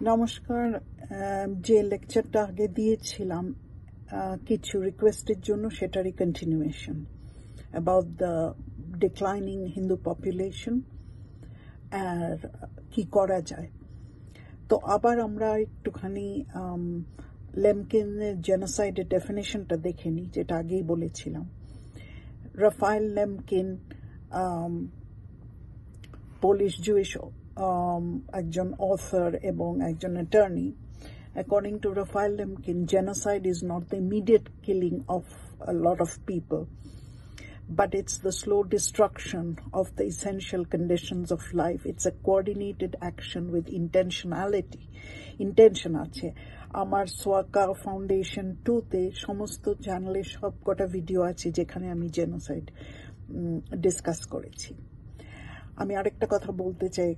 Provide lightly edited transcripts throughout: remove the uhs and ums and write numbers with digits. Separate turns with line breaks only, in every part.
নমস্কার। যে লেকচারটা আগে দিয়েছিলাম কিছু রিকোয়েস্টের জন্য, সেটারই continuation about the declining Hindu population আর কি করা যায়। তো আবার আমরা একটুখানি লেমকিনের জেনোসাইডের ডেফিনেশনটা দেখে নিই, যেটা আগেই বলেছিলাম। রাফায়েল লেমকিন পোলিশ জুইশ একজন অথর এবং একজন attorney. According to Raphael Lemkin, genocide is not the immediate killing of a lot of people, but it's the slow destruction of the essential conditions of life. It's a coordinated action with intentionality. Intention আছে আমার সোয়াকা foundation 2-তে সমস্ত চ্যানেলে সবকটা video আছে যেখানে আমি genocide discuss করেছি। আমি আরেকটা কথা বলতে চাই,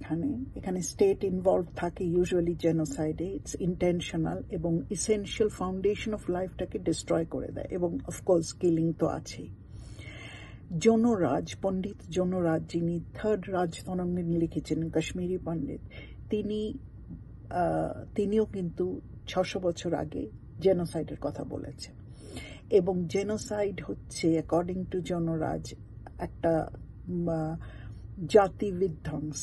এখানে স্টেট ইনভলভ থাকে ইউজুয়ালি জেনোসাইডে। ইটস ইন্টেনশনাল এবং ইসেনশিয়াল ফাউন্ডেশন অফ লাইফটাকে ডিস্ট্রয় করে দেয়, এবং অফকোর্স কিলিং তো আছেই। জনরাজ, পণ্ডিত জনরাজ, যিনি থার্ড রাজ তরঙ্গিনী লিখেছেন, কাশ্মীরি পণ্ডিত, তিনিও কিন্তু 600 বছর আগে জেনোসাইডের কথা বলেছেন। এবং জেনোসাইড হচ্ছে অ্যাকর্ডিং টু জনরাজ একটা জাতি বিধ্বংস।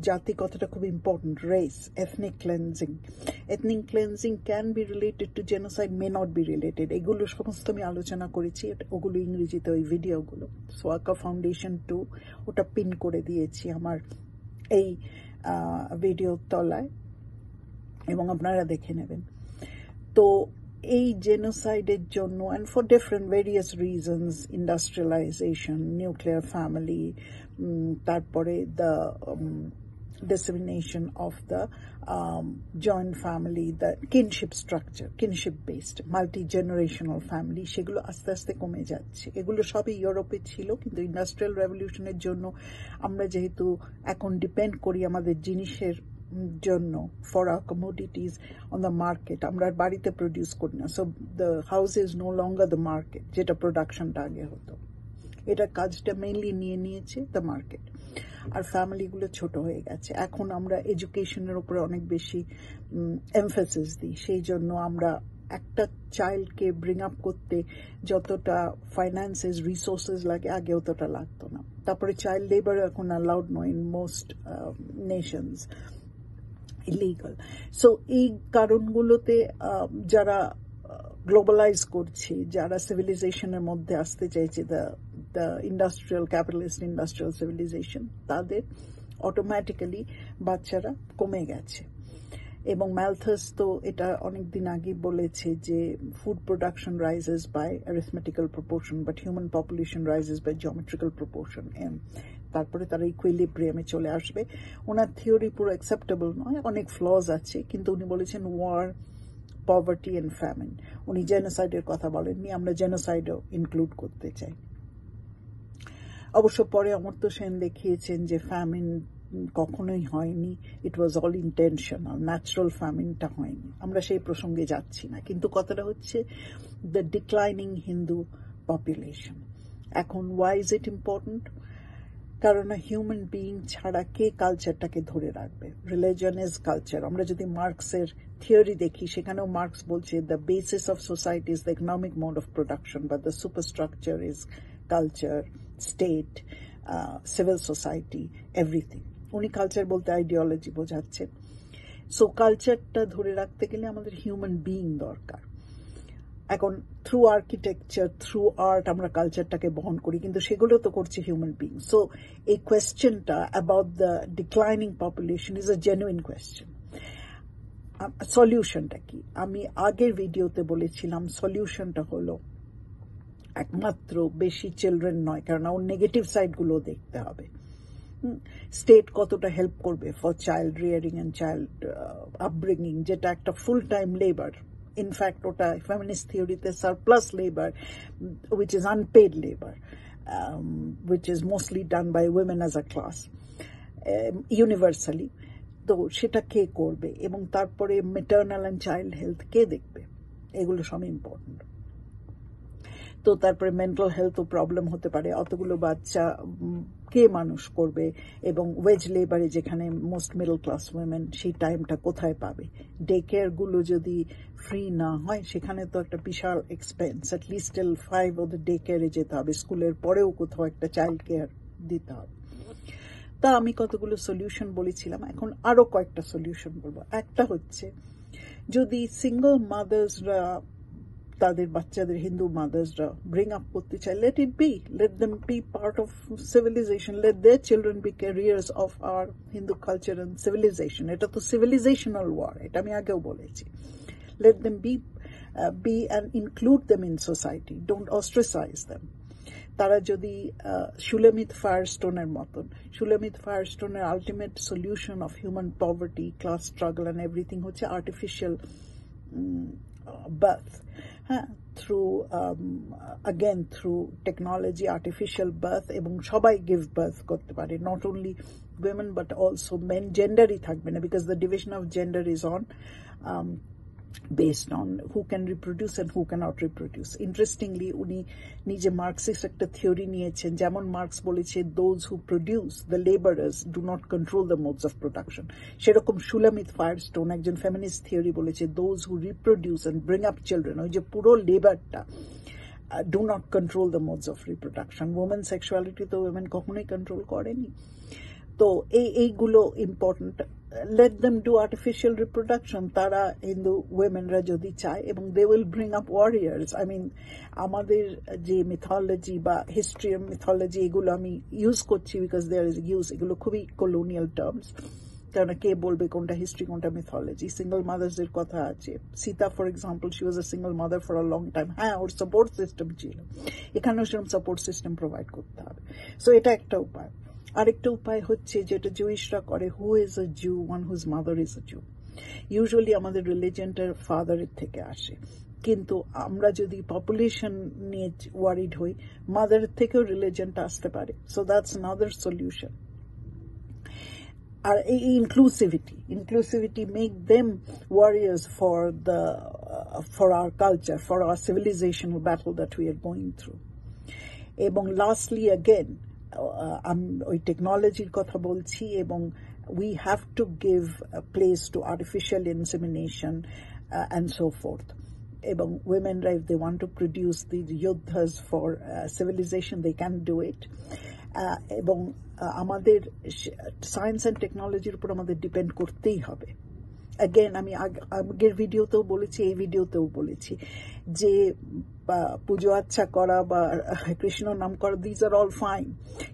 জাতি কথাটা খুব important. Race, ethnic cleansing. Ethnic cleansing can be related to genocide, may not be related. এগুলো সমস্ত আমি আলোচনা করেছি, ওগুলো ইংরেজিতে, ওই ভিডিওগুলো সোয়াকা ফাউন্ডেশন 2 ওটা পিন করে দিয়েছি আমার এই ভিডিওর তলায়, এবং আপনারা দেখে নেবেন। তো এই জেনোসাইডের জন্য, and for different various reasons, industrialisation, nuclear family, তারপরে the dissemination of the joint family, the kinship structure, kinship based multi-generational family, সেগুলো আস্তে আস্তে কমে যাচ্ছে। এগুলো সবই ইউরোপে ছিল, কিন্তু ইন্ডাস্ট্রিয়াল রেভলিউশনের জন্য আমরা যেহেতু এখন ডিপেন্ড করি আমাদের জিনিসের জন্য, for our commodities on the market, আমরা বাড়িতে প্রডিউস করি না। So the house is no longer the market, যেটা প্রোডাকশনটা আগে হতো। এটা কাজটা মেইনলি নিয়েছে দ্য মার্কেট, আর ফ্যামিলিগুলো ছোট হয়ে গেছে। এখন আমরা এডুকেশনের উপরে অনেক বেশি এমফেসিস দিই, সেই জন্য আমরা একটা চাইল্ডকে ব্রিং আপ করতে যতটা ফাইন্যান্সেস রিসোর্সেস লাগে আগে অতটা লাগতো না। তারপরে চাইল্ড লেবার এখন অ্যালাউড নয় in most Nations, illegal. So এই কারণগুলোতে যারা গ্লোবালাইজ করছে, যারা সিভিলাইজেশনের মধ্যে আসতে চাইছে, the industrial capitalist industrial civilisation, তাদের অটোমেটিক্যালি বাচ্চারা কমে গেছে। এবং ম্যালথাস তো এটা অনেকদিন আগে বলেছে যে food production rises by arithmetical proportion, but human population rises by geometrical proportion, তারপরে তারা ইকুইলিব্রিয়ামে চলে আসবে। ওনার থিওরি পুরো অ্যাকসেপ্টেবল নয়, অনেক ফ্লজ আছে, কিন্তু উনি বলেছেন ওয়ার, পভার্টি অ্যান্ড ফ্যামিন। উনি জেনোসাইডের কথা বলেননি, আমরা জেনোসাইডও ইনক্লুড করতে চাই। অবশ্য পরে অমর্ত্য সেন দেখিয়েছেন যে ফ্যামিন কখনোই হয়নি, ইট ওয়াজ অল ইন্টেনশনাল, ন্যাচারাল ফ্যামিনটা হয়নি। আমরা সেই প্রসঙ্গে যাচ্ছি না, কিন্তু কথাটা হচ্ছে দ্য ডিক্লাইনিং হিন্দু পপুলেশন। এখন ওয়াই ইজ ইট ইম্পর্টেন্ট? কারণ হিউম্যান বিইং ছাড়া কে কালচারটাকে ধরে রাখবে? Religion is culture. আমরা যদি মার্কসের থিওরি দেখি, সেখানেও মার্কস বলছে the basis of society is the economic mode of production, but the superstructure is culture, state, civil society, everything. উনি কালচার বলতে আইডিওলজি বোঝাচ্ছেন। সো কালচারটা ধরে রাখতে গেলে আমাদের হিউম্যান বিইং দরকার। এখন থ্রু আর্কিটেকচার, থ্রু আর্ট আমরা কালচারটাকে বহন করি, কিন্তু সেগুলো তো করছে হিউম্যান বিইং। সো এই কোয়েশ্চেনটা about the declining population is a genuine question. সলিউশনটা কি? আমি আগের ভিডিওতে বলেছিলাম সলিউশনটা হলো একমাত্র বেশি চিলড্রেন নয়, কারণ ওর নেগেটিভ সাইডগুলো দেখতে হবে। স্টেট কতটা হেল্প করবে for child rearing and child upbringing, যেটা একটা ফুল টাইম লেবার। ইনফ্যাক্ট ওটা ফেমিনিস্ট থিওরিতে surplus labour, which is unpaid labor, which is mostly done by women as a class, universally. তো সেটা কে করবে? এবং তারপরে ম্যাটারনাল অ্যান্ড চাইল্ড হেলথ কে দেখবে? এগুলো সব ইম্পর্টেন্ট। তো তারপরে মেন্টাল হেলথও প্রবলেম হতে পারে, অতগুলো বাচ্চা কে মানুষ করবে, এবং ওয়েজ লেবারে যেখানে মোস্ট মিডল ক্লাস উইমেন, সেই টাইমটা কোথায় পাবে? ডে কেয়ারগুলো যদি ফ্রি না হয়, সেখানে তো একটা বিশাল এক্সপেন্স, অ্যাটলিস্ট টিল 5 ওদের ডে কেয়ারে যেতে হবে, স্কুলের পরেও কোথাও একটা চাইল্ড কেয়ার দিতে হবে। তা আমি কতগুলো সলিউশন বলেছিলাম, এখন আরো কয়েকটা সলিউশন বলবো। একটা হচ্ছে, যদি সিঙ্গল মাদার্সরা তাদের বাচ্চাদের, হিন্দু মাদার্সরা ব্রিং আপ করতে চায়, let it be, let them be part of civilisation, let their children be carriers of our Hindu culture and civilisation. এটা তো সিভিলাইজেশনাল ওয়ার, এটা আমি আগেও বলেছি। Let them be and include them in society, don't ostracise them. তারা যদি Shulamith ফায়ারস্টোনের মতন, সুলেমিত ফায়ারস্টোনের ultimate solution of human poverty, class struggle and everything হচ্ছে আর্টিফিশিয়াল বার্থ, হ্যাঁ, through again through technology, artificial birth, এবং সবাই give birth করতে পারে, not only women but also men, genderই থাকবে না, because the division of gender is on based on who can reproduce and who cannot reproduce. Interestingly, উনি নিজে Marxist একটা theory নিয়েছেন, যেমন মার্কস বলেছে those who produce, the laborers, do not control the modes of production, সেরকম সুলামিত Firestone একজন feminist theory বলেছে those who reproduce and bring up children, ওই যে পুরো লেবারটা, do not control the modes of reproduction. Women sexuality তো women কখনোই control করেনি। তো এইগুলো important. Let them do artificial reproduction, তারা হিন্দু উইমেনরা যদি চায়, এবং they will bring up warriors. I mean, আমাদের যে মিথোলজি বা হিস্ট্রি অফ মিথোলজি, এগুলো আমি ইউজ করছি বিকজ দেয়ার ইজ ইউজ, এগুলো খুবই কলোনিয়াল টার্মস, কারণ কে বলবে কোনটা হিস্ট্রি কোনটা মিথোলজি। সিঙ্গল মাদার্সদের কথা আছে, Sita for example, she was a single mother for a long time. হ্যাঁ, ওর সাপোর্ট সিস্টেম ছিল, এখানেও সেরকম সাপোর্ট সিস্টেম প্রোভাইড করতে হবে। সো এটা একটা উপায়। আরেকটা উপায় হচ্ছে, যেটা জুইশরা করে, who is a Jew, one whose mother is a Jew. Usually আমাদের রিলিজিয়নটা ফাদারের থেকে আসে, কিন্তু আমরা যদি পপুলেশন নিয়ে ওয়ারিড হই, মাদারের থেকেও রিলিজিয়নটা আসতে পারে। So that's another solution. আর এই inclusivity make them warriors for our culture, for our civilisational battle that we are going through. এবং লাস্টলি অ্যাগেন, ওই টেকনোলজির কথা বলছি, এবং we have to give a place to artificial insemination and so forth. এবং womenরা, if they want to produce the yoddhas for civilization, they can do it. এবং আমাদের science and টেকনোলজির উপর আমাদের ডিপেন্ড করতেই হবে। অ্যাগেন, আমি আগের ভিডিওতেও বলেছি, এই ভিডিওতেও বলেছি, যে পুজো আচ্ছা করা বা কৃষ্ণ নাম করা, দিজ আর অল ফাইন,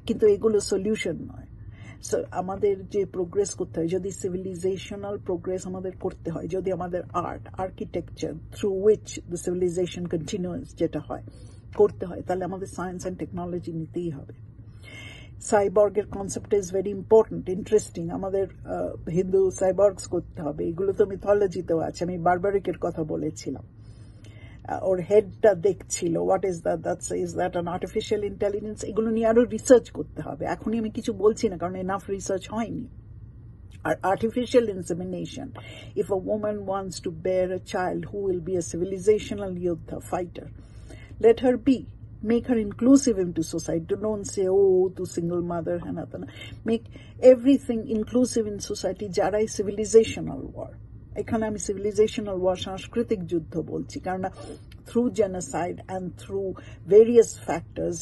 কিন্তু এগুলো সলিউশন নয়। সো আমাদের যে প্রোগ্রেস করতে হয়, যদি সিভিলাইজেশনাল প্রোগ্রেস আমাদের করতে হয়, যদি আমাদের art, architecture through which the civilisation continuous যেটা হয় করতে হয়, তাহলে আমাদের সায়েন্স অ্যান্ড টেকনোলজি নিতেই হবে। সাইবর্গের concept is very important, interesting. আমাদের হিন্দু সাইবর্গস করতে হবে, এগুলো তো মিথোলজিতেও আছে। আমি বারবারিকের কথা বলেছিলাম, ওর হেডটা দেখছিল, what is that, is that an artificial intelligence? এগুলো নিয়ে আরো রিসার্চ করতে হবে। এখনই আমি কিছু বলছি না, কারণ এনাফ রিসার্চ হয়নি। আর artificial insemination, if a woman wants to bear a child who will be a civilizational yoddha, fighter, let her be. Make her inclusive into society. Don't say, oh, to single mother, hanatana. Make everything inclusive in society. Jarai civilizational war. এখানে আমি civilisational war, সাংস্কৃতিক যুদ্ধ বলছি, কারণ through genocide and through various factors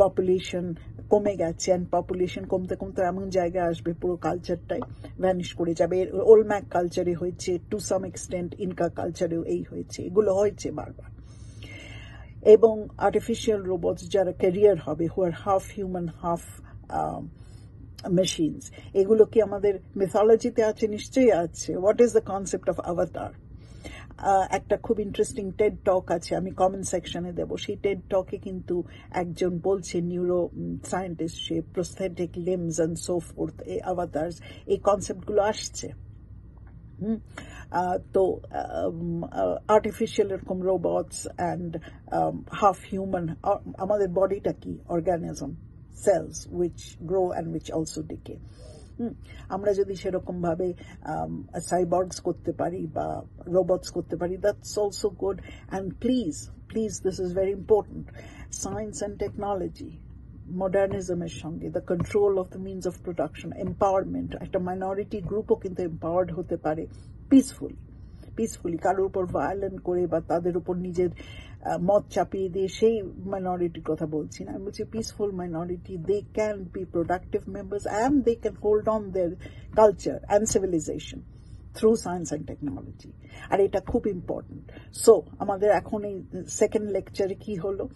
population কমে গেছে, and population কমতে কমতে এমন জায়গায় আসবে পুরো কালচারটাই ভ্যানিশ করে যাবে। ওলম্যাক কালচারে হয়েছে, টু সাম এক্সটেন্ট ইনকা কালচারেও এই হয়েছে, এগুলো হয়েছে বারবার। এবং আর্টিফিশিয়াল রোবটস যারা ক্যারিয়ার হবে, হু আর হাফ হিউম্যান হাফ মেশিনস, এগুলো কি আমাদের মিথোলজিতে আছে? নিশ্চয়ই আছে। What is the concept of অবতার? একটা খুব ইন্টারেস্টিং টেড টক আছে, আমি কমেন্ট সেকশনে দেবো। সেই টেড টকে কিন্তু একজন বলছে, neuro scientist, say prosthetic limbs and so fourth, এই অবতার্স, এই কনসেপ্টগুলো আসছে। তো আর্টিফিশিয়াল এরকম রোবটস অ্যান্ড হাফ হিউম্যান, আমাদের বডিটা কি? Organism, cells which grow and which also decay. আমরা যদি সেরকম ভাবে সাইবর্গস করতে পারি বা রোবটস করতে পারি, that's also good. And please this is very important, science and technology মডার্নিজমের সঙ্গে the control of the means of production, empowerment, একটা মাইনরিটি গ্রুপও কিন্তু এম্পাওয়ার্ড হতে পারে পিসফুলি, কারোর উপর ভায়োলেন্ট করে বা তাদের উপর নিজের মত চাপিয়ে দিয়ে সেই মাইনরিটির কথা বলছি না, আমি বলছি peaceful minority, they can be productive members and they can hold on their culture and civilisation through science and technology. আর এটা খুব ইম্পর্টেন্ট। সো আমাদের এখন এই সেকেন্ড লেকচারে কি হলো,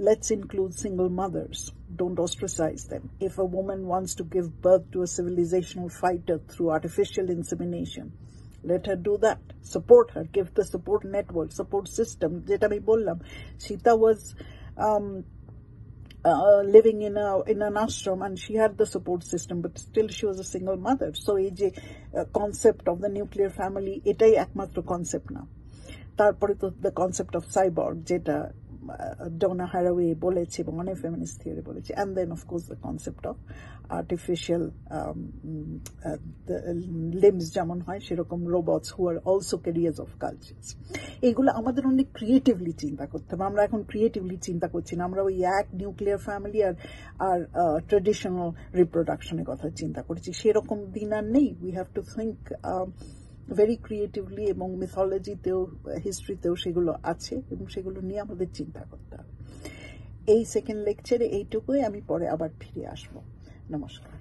let's include single mothers. Don't ostracize them. If a woman wants to give birth to a civilizational fighter through artificial insemination, let her do that. Support her. Give the support network, support system. Jeta ami bollam, Sita was living in an ashram and she had the support system, but still she was a single mother. So ei je concept of the nuclear family, etai ekmatro concept na. Tarpore to the concept of cyborg, jeta Donna Haraway বলেছে এবং অনেক feminist theory বলেছে, and then of course the concept of artificial limbs যেমন হয় সেরকম robots who are also carriers of cultures. এগুলো আমাদের অনেক ক্রিয়েটিভলি চিন্তা করতে হবে। আমরা এখন ক্রিয়েটিভলি চিন্তা করছি না, আমরা ওই এক নিউক্লিয়ার ফ্যামিলি আর ট্রেডিশনাল রিপ্রোডাকশনের কথা চিন্তা করছি। সেরকম দিন আর নেই। We have to think very creatively, এবং মিথোলজিতেও হিস্ট্রিতেও সেগুলো আছে এবং সেগুলো নিয়ে আমাদের চিন্তা করতে হবে। এই সেকেন্ড লেকচারে এইটুকুই, আমি পরে আবার ফিরে আসবো। নমস্কার।